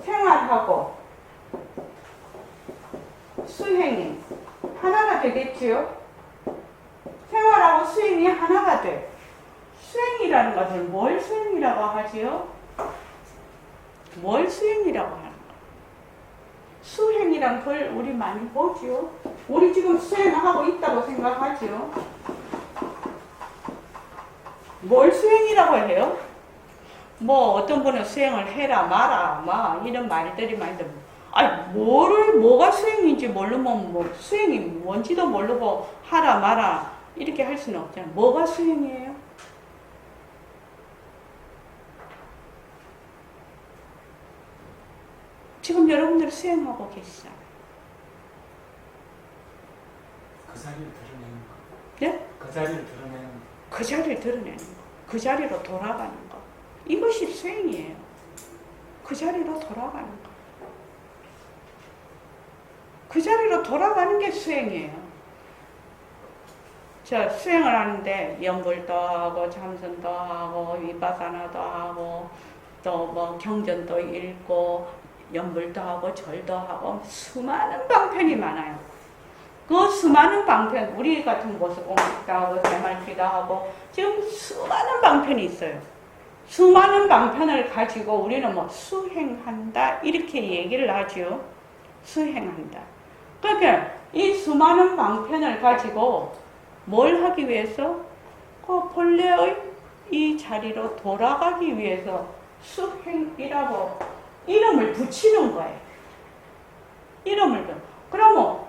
생활하고 수행이 하나가 되겠지요? 생활하고 수행이 하나가 돼. 수행이라는 것은 뭘 수행이라고 하지요? 뭘 수행이라고 하는 거야? 수행이란 걸 우리 많이 보지요? 우리 지금 수행하고 있다고 생각하지요? 뭘 수행이라고 해요? 뭐 어떤 분은 수행을 해라 마라 막 이런 말들이 많이 들어. 아니 뭐가 수행인지 모르면 뭐 수행이 뭔지도 모르고 하라 마라 이렇게 할 수는 없잖아요. 뭐가 수행이에요? 수행하고 계시잖아요. 그 자리를 드러내는 거. 네? 그 자리를 드러내는 거. 그 자리를 드러내는 거. 그 자리로 돌아가는 거. 이것이 수행이에요. 그 자리로 돌아가는 거. 그 자리로 돌아가는 게 수행이에요. 자, 수행을 하는데 연불도 하고 참선도 하고 위파사나도 하고 또 뭐 경전도 읽고 연불도 하고 절도 하고 수많은 방편이 많아요. 그 수많은 방편, 우리 같은 모습공식도 하고 대말기도 하고 지금 수많은 방편이 있어요. 수많은 방편을 가지고 우리는 뭐 수행한다 이렇게 얘기를 하죠. 수행한다. 그러니까 이 수많은 방편을 가지고 뭘 하기 위해서? 그 본래의 이 자리로 돌아가기 위해서 수행이라고 이름을 붙이는 거예요. 이름을. 그러면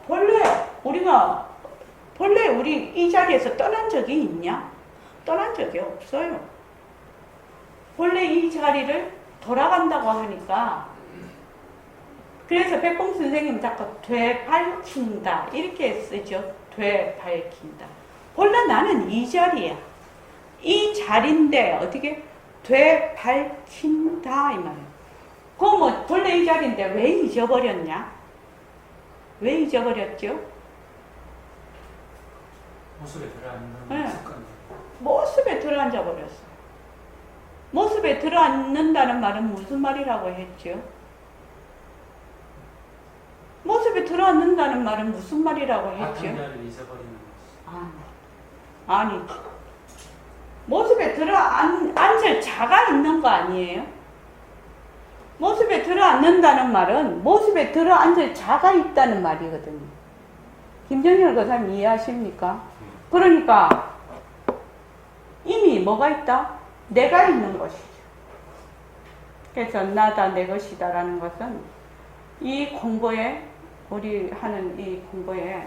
본래 우리 이 자리에서 떠난 적이 있냐? 떠난 적이 없어요. 본래 이 자리를 돌아간다고 하니까 그래서 백봉 선생님 자꾸 되밟힌다 이렇게 쓰죠. 되밟힌다. 본래 나는 이 자리야. 이 자리인데 어떻게 되밟힌다 이 말이에요. 그럼 뭐 본래 이 자리인데 왜 잊어버렸냐? 왜 잊어버렸죠? 모습에 들어앉는 네. 습관. 모습에 들어앉아 버렸어요. 모습에 들어앉는다는 말은 무슨 말이라고 했죠? 모습에 들어앉는다는 말은 무슨 말이라고 했죠? 같은 자리를 잊어버리는 것이. 아니. 모습에 들어앉을 자가 있는 거 아니에요? 모습에 들어앉는다는 말은 모습에 들어앉을 자가 있다는 말이거든요. 김정일 교사님 이해하십니까? 그러니까 이미 뭐가 있다? 내가 있는 것이죠. 그래서 나다 내 것이다 라는 것은 이 공부에 우리 하는 이 공부에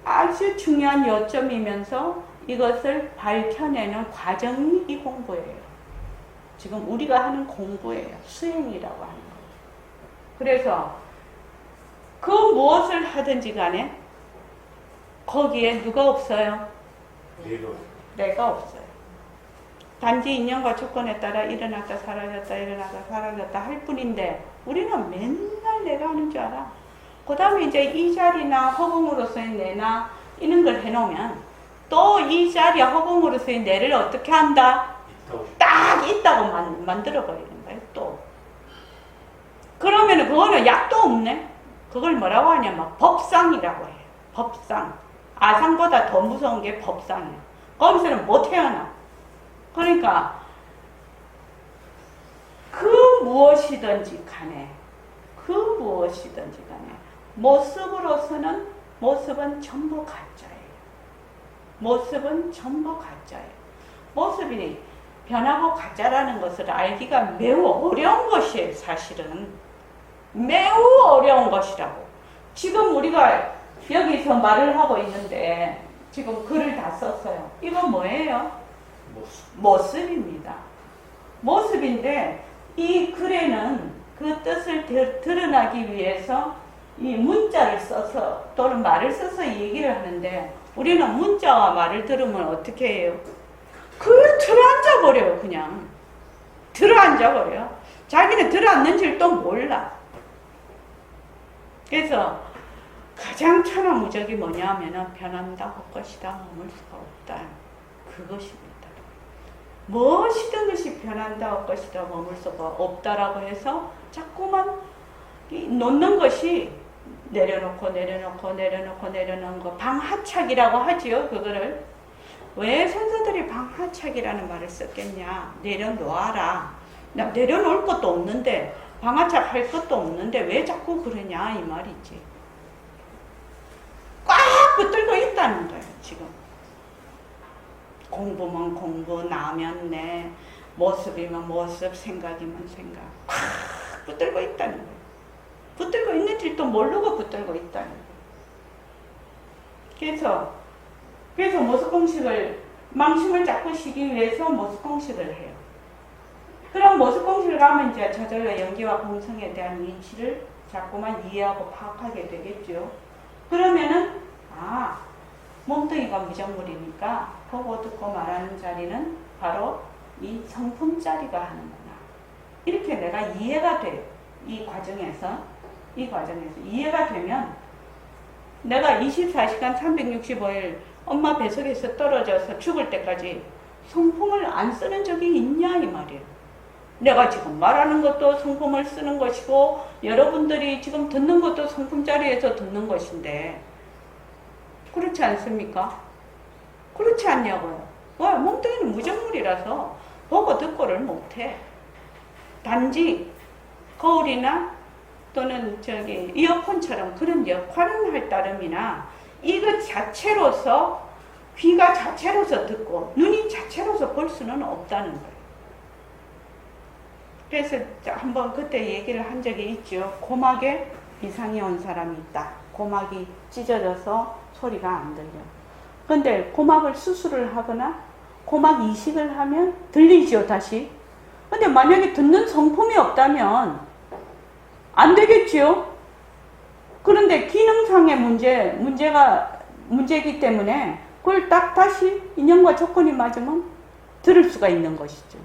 아주 중요한 요점이면서 이것을 밝혀내는 과정이 이 공부예요. 지금 우리가 하는 공부예요. 수행이라고 하는 거예요. 그래서 그 무엇을 하든지 간에 거기에 누가 없어요? 내가 없어요. 단지 인연과 조건에 따라 일어났다 사라졌다 일어났다 사라졌다 할 뿐인데 우리는 맨날 내가 하는 줄 알아. 그 다음에 이제 이 자리나 허공으로서의 내나 이런 걸 해놓으면 또 이 자리 허공으로서의 내를 어떻게 한다? 딱 있다고 만들어버리는 거예요. 또 그러면 그거는 약도 없네. 그걸 뭐라고 하냐면 법상이라고 해요. 법상. 아상보다 더 무서운 게 법상이에요. 거기서는 못 태어나. 그러니까 그 무엇이든지 간에 모습으로서는 모습은 전부 가짜예요. 모습은 전부 가짜예요. 모습이 변하고 가짜라는 것을 알기가 매우 어려운 것이에요. 사실은 매우 어려운 것이라고. 지금 우리가 여기서 말을 하고 있는데 지금 글을 다 썼어요. 이건 뭐예요? 모습입니다. 모습인데 이 글에는 그 뜻을 드러나기 위해서 이 문자를 써서 또는 말을 써서 얘기를 하는데 우리는 문자와 말을 들으면 어떻게 해요? 그 들어앉아 버려요. 그냥 들어앉아 버려요. 자기는 들어앉는 줄도 몰라. 그래서 가장 천하무적이 뭐냐면은 변한다 헛것이다 머물 수가 없다. 그것입니다. 무엇이든 것이 변한다 헛것이다 머물 수가 없다라고 해서 자꾸만 놓는 것이 내려놓고 내려놓는 거 방하착이라고 하지요. 그거를 왜 선사들이 방하착이라는 말을 썼겠냐? 내려놓아라. 나 내려놓을 것도 없는데 방하착 할 것도 없는데 왜 자꾸 그러냐 이 말이지. 꽉 붙들고 있다는 거예요. 지금 공부면 공부, 나면 내, 모습이면 모습, 생각이면 생각 꽉 붙들고 있다는 거예요. 붙들고 있는 줄도 모르고 붙들고 있다는 거예요. 그래서 모습공식을 망심을 잡으시기 위해서 모습공식을 해요. 그럼 모습 공식을 가면 이제 저절로 연기와 공성에 대한 이치를 자꾸만 이해하고 파악하게 되겠죠. 그러면은 몸뚱이가 무정물이니까 보고 듣고 말하는 자리는 바로 이 성품 자리가 하는구나. 이렇게 내가 이해가 돼요. 이 과정에서 이해가 되면 내가 24시간 365일 엄마 뱃속에서 떨어져서 죽을 때까지 성품을 안 쓰는 적이 있냐 이 말이에요. 내가 지금 말하는 것도 성품을 쓰는 것이고 여러분들이 지금 듣는 것도 성품 자리에서 듣는 것인데 그렇지 않습니까? 그렇지 않냐고요. 왜? 몸뚱이는 무정물이라서 보고 듣고를 못해. 단지 거울이나 또는 이어폰처럼 그런 역할은 할 따름이나 이것 자체로서 귀가 자체로서 듣고 눈이 자체로서 볼 수는 없다는 거예요. 그래서 한번 그때 얘기를 한 적이 있죠. 고막에 이상이 온 사람이 있다. 고막이 찢어져서 소리가 안 들려. 근데 고막을 수술을 하거나 고막 이식을 하면 들리죠, 다시. 근데 만약에 듣는 성품이 없다면 안 되겠지요. 그런데 기능상의 문제이기 때문에 그걸 딱 다시 인연과 조건이 맞으면 들을 수가 있는 것이죠.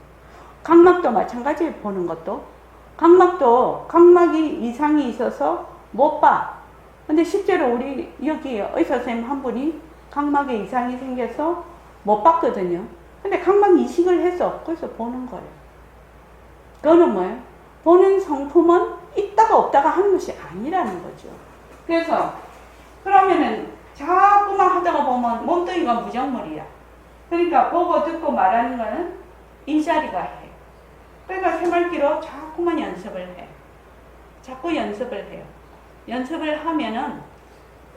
각막도 마찬가지예요. 보는 것도. 각막이 이상이 있어서 못 봐. 근데 실제로 우리 여기 의사 선생님 한 분이 각막에 이상이 생겨서 못 봤거든요. 근데 각막 이식을 해서 그래서 보는 거예요. 그거는 뭐예요? 보는 성품은 있다가 없다가 하는 것이 아니라는 거죠. 그래서 그러면은 자꾸만 하다가 보면 몸뚱이가 무정물이야. 그러니까 보고 듣고 말하는 거는 이 자리가 해. 그러니까 새말기로 자꾸만 연습을 해. 자꾸 연습을 해요. 연습을 하면은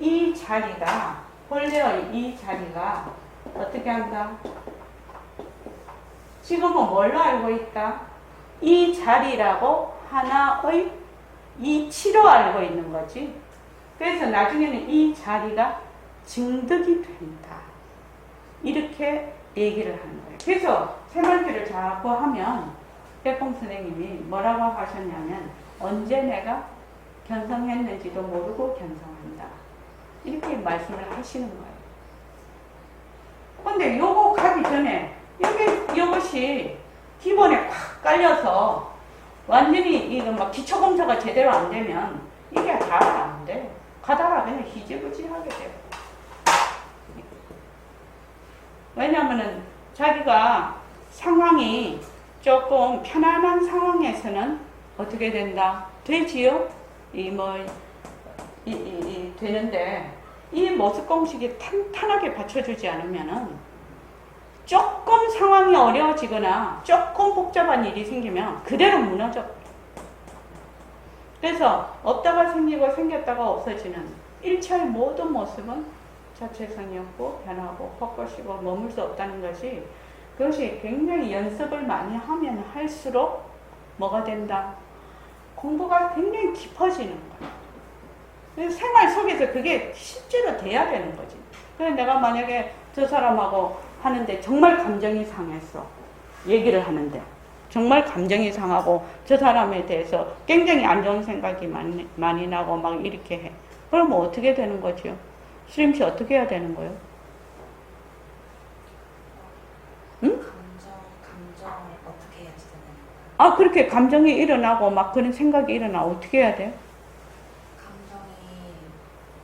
이 자리가 본래의 이 자리가 어떻게 한다? 지금은 뭘로 알고 있다? 이 자리라고 하나의 이치로 알고 있는 거지. 그래서 나중에는 이 자리가 증득이 된다. 이렇게 얘기를 하는 거예요. 그래서 새말귀를 자꾸 하면 백봉 선생님이 뭐라고 하셨냐면 언제 내가 견성했는지도 모르고 견성한다. 이렇게 말씀을 하시는 거예요. 근데 요거 가기 전에 이것이 기본에 꽉 깔려서 완전히 이거 막 기초검사가 제대로 안 되면 이게 다 안 돼. 가다가 그냥 희지부지하게 돼요. 왜냐면은 자기가 상황이 조금 편안한 상황에서는 어떻게 된다? 되지요? 되는데 이 모습 공식이 탄탄하게 받쳐주지 않으면은 조금 상황이 어려워지거나 조금 복잡한 일이 생기면 그대로 무너져. 그래서 없다가 생기고 생겼다가 없어지는 일체의 모든 모습은 자체성이 없고 변하고 헛것이고 머물 수 없다는 것이 그것이 굉장히 연습을 많이 하면 할수록 뭐가 된다? 공부가 굉장히 깊어지는 거야. 그래서 생활 속에서 그게 실제로 돼야 되는 거지. 그래서 내가 만약에 저 사람하고 하는데 정말 감정이 상했어. 얘기를 하는데 정말 감정이 상하고 저 사람에 대해서 굉장히 안 좋은 생각이 많이 나고 막 이렇게 해. 그러면 어떻게 되는 거죠? 수림씨 어떻게 해야 되는 거예요? 응? 감정을 어떻게 해야지 되는 거예요? 그렇게 감정이 일어나고 막 그런 생각이 일어나 어떻게 해야 돼? 감정이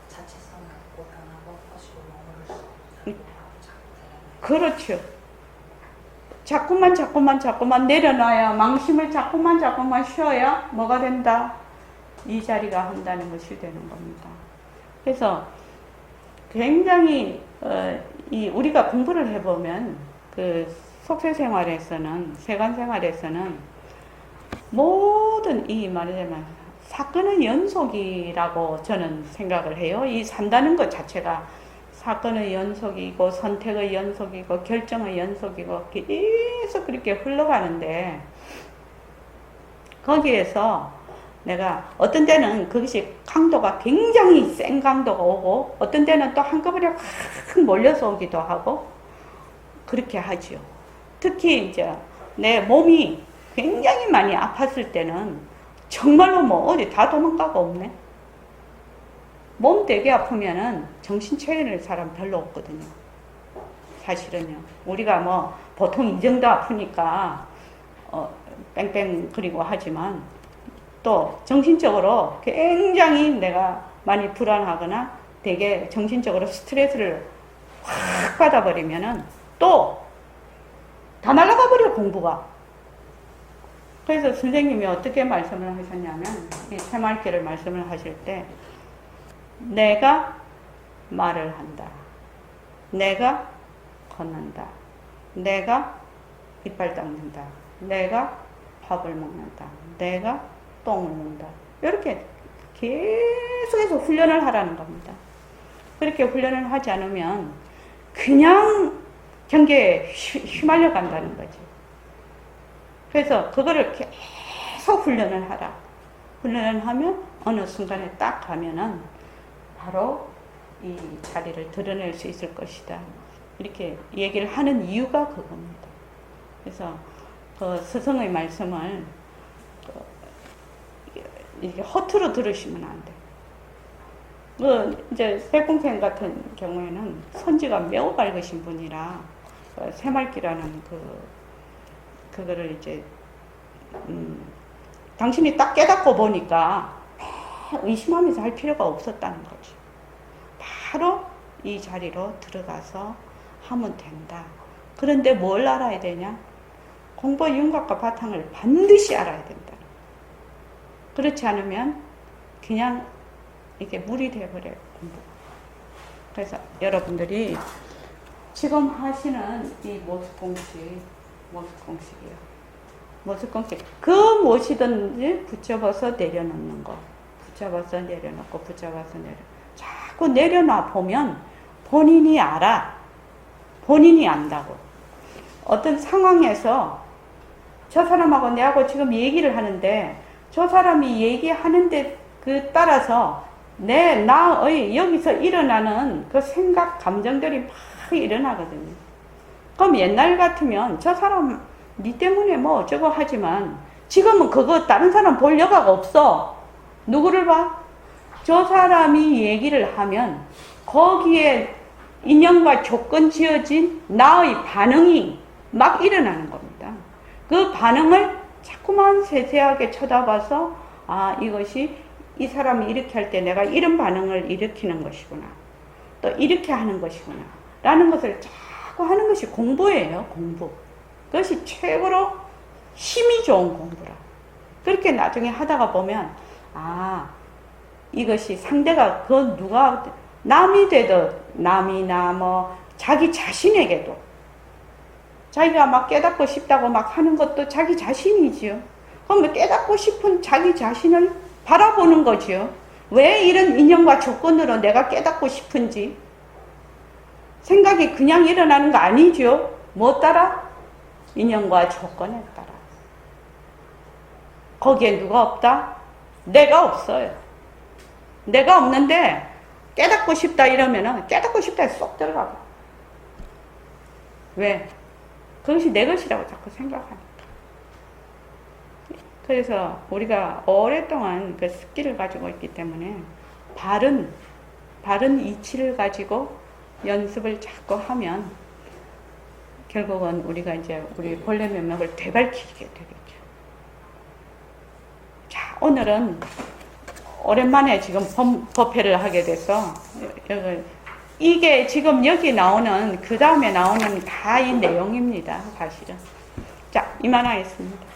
자체성이 없고 변하고 헛것이고 머무를 수 없다고 자꾸 되는 그렇죠. 자꾸만 내려놔야 망심을 자꾸만 쉬어야 뭐가 된다? 이 자리가 한다는 것이 되는 겁니다. 그래서 굉장히 우리가 공부를 해보면 그 속세 생활에서는 세관 생활에서는 모든 이 말하자면 사건의 연속이라고 저는 생각을 해요. 이 산다는 것 자체가 사건의 연속이고 선택의 연속이고 결정의 연속이고 계속 그렇게 흘러가는데 거기에서 내가 어떤 때는 그것이 강도가 굉장히 센 강도가 오고 어떤 때는 또 한꺼번에 확 몰려서 오기도 하고 그렇게 하죠. 특히 이제 내 몸이 굉장히 많이 아팠을 때는 정말로 뭐 어디 다 도망가고 없네. 몸 되게 아프면은 정신 차리는 사람 별로 없거든요. 사실은요. 우리가 뭐 보통 이 정도 아프니까 뺑뺑 그리고 하지만 또 정신적으로 굉장히 내가 많이 불안하거나 되게 정신적으로 스트레스를 확 받아버리면은 또 다 날아가 버려, 공부가. 그래서 선생님이 어떻게 말씀을 하셨냐면, 이 새말귀를 말씀을 하실 때, 내가 말을 한다. 내가 걷는다. 내가 이빨 닦는다. 내가 밥을 먹는다. 내가 똥을 눈다. 이렇게 계속해서 훈련을 하라는 겁니다. 그렇게 훈련을 하지 않으면 그냥 경계에 휘말려 간다는 거죠. 그래서 그거를 계속 훈련을 하라. 훈련을 하면 어느 순간에 딱 가면은 바로 이 자리를 드러낼 수 있을 것이다. 이렇게 얘기를 하는 이유가 그겁니다. 그래서 그 스승의 말씀을 이렇게 허투루 들으시면 안 돼. 이제 백봉생 같은 경우에는 선지가 매우 밝으신 분이라 새말귀라는 그거를 이제 당신이 딱 깨닫고 보니까 의심하면서 할 필요가 없었다는 거지. 바로 이 자리로 들어가서 하면 된다. 그런데 뭘 알아야 되냐? 공부의 윤곽과 바탕을 반드시 알아야 된다. 그렇지 않으면 그냥 이게 물이 돼버려요, 공부가. 그래서 여러분들이 지금 하시는 이 모습공식이요. 모습공식. 그 무엇이든지 붙잡아서 내려놓는 거. 붙잡아서 내려놓고, 붙잡아서 자꾸 내려놔 보면 본인이 알아. 본인이 안다고. 어떤 상황에서 저 사람하고 내하고 지금 얘기를 하는데 저 사람이 얘기하는데 그 따라서 나의 여기서 일어나는 그 생각, 감정들이 막 일어나거든요. 그럼 옛날 같으면 저 사람 니 때문에 뭐 어쩌고 하지만 지금은 그거 다른 사람 볼 여가가 없어. 누구를 봐? 저 사람이 얘기를 하면 거기에 인연과 조건 지어진 나의 반응이 막 일어나는 겁니다. 그 반응을 자꾸만 세세하게 쳐다봐서 이것이 이 사람이 이렇게 할 때 내가 이런 반응을 일으키는 것이구나. 또 이렇게 하는 것이구나. 라는 것을 자꾸 하는 것이 공부예요. 공부. 그것이 최고로 힘이 좋은 공부라. 그렇게 나중에 하다가 보면 이것이 상대가 누가 남이 되든 남이나 뭐 자기 자신에게도 자기가 막 깨닫고 싶다고 막 하는 것도 자기 자신이지요. 그럼 깨닫고 싶은 자기 자신을 바라보는 거지요. 왜 이런 인연과 조건으로 내가 깨닫고 싶은지 생각이 그냥 일어나는 거 아니죠. 뭐 따라? 인연과 조건에 따라. 거기에 누가 없다? 내가 없어요. 내가 없는데 깨닫고 싶다 이러면은 깨닫고 싶다에 쏙 들어가고. 왜? 그것이 내 것이라고 자꾸 생각하니까. 그래서 우리가 오랫동안 그 습기를 가지고 있기 때문에 바른 이치를 가지고 연습을 자꾸 하면 결국은 우리가 이제 우리 본래 면목을 되밟히게 되겠죠. 자, 오늘은 오랜만에 지금 법회를 하게 돼서 이게 지금 여기 나오는 그 다음에 나오는 다 이 내용입니다. 사실은. 자, 이만하겠습니다.